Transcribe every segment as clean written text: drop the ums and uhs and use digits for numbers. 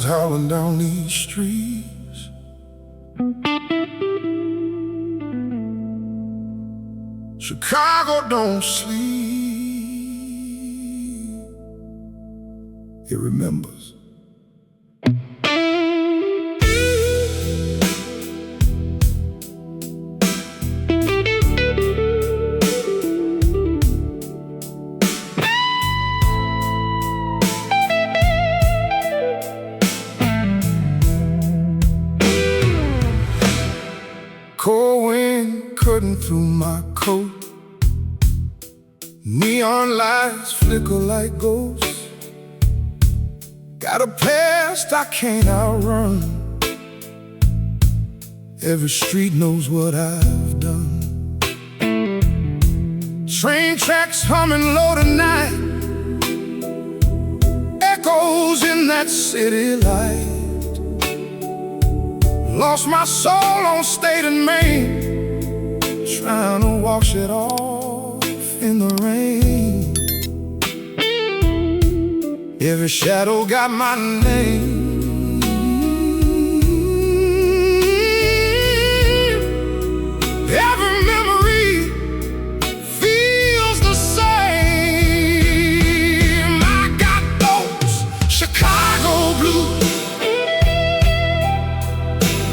howling down these streets. Chicago don't sleep. It remembers. Cold wind cutting through my coat. Neon lights flicker like ghosts. Got a past I can't outrun. Every street knows what I've done. Train tracks humming low tonight, echoes in that city light. Lost my soul on State and Main, trying to wash it off in the rain. Every shadow got my name. Every memory feels the same. I got those Chicago blues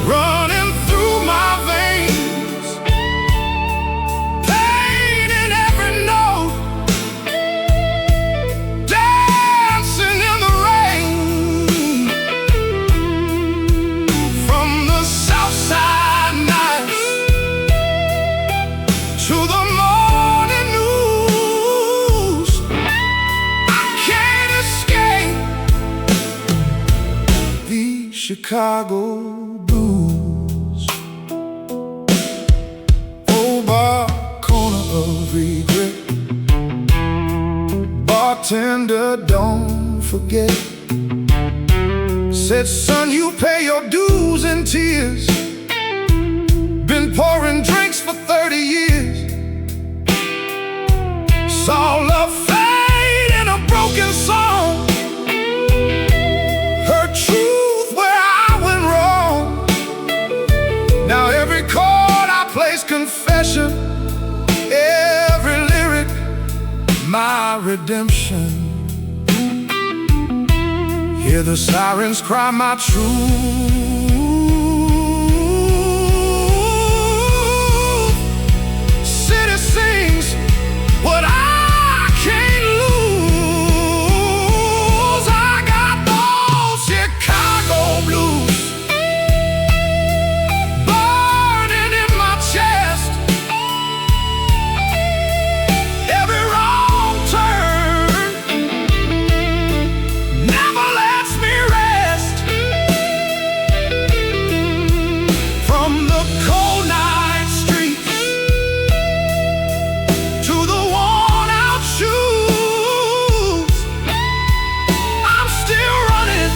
running through my veins, pain in every note, dancing in the rain. From the south side nights to the morning news, I can't escape the Chicago blues. Old bar corner of regret, bartender don't forget. Said, son, you pay your dues in tears. Been pouring drinks for 30 years. Saw love fade in a broken song. Heard truth where I went wrong. Now every chord I play's confession, every lyric my redemption. Hear the sirens cry my truth. City sings what I can't lose. I got those Chicago blues burning in my chest. Every wrong turn never lets me rest. From the cold night streets to the worn out shoes, I'm still running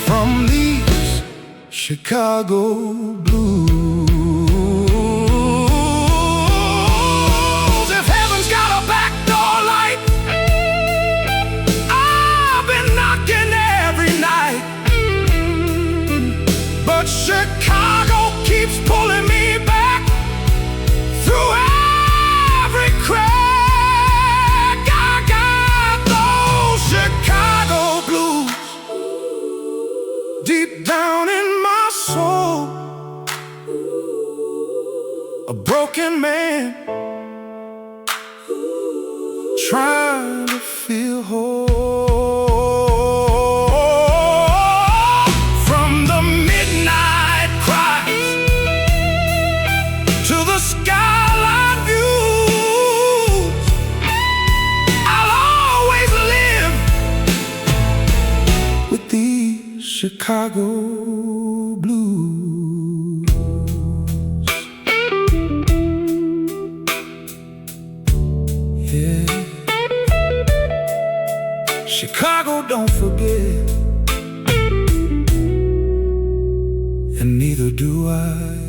from these Chicago blues. If heaven's got a back door light, I've been knocking every night. But Chicago keeps pulling me back through every crack. I got those Chicago blues deep down in my soul. A broken man trying to feel whole. From the midnight cries to the skyline views, I'll always live with these Chicago blues. Yeah. Chicago don't forget, and neither do I.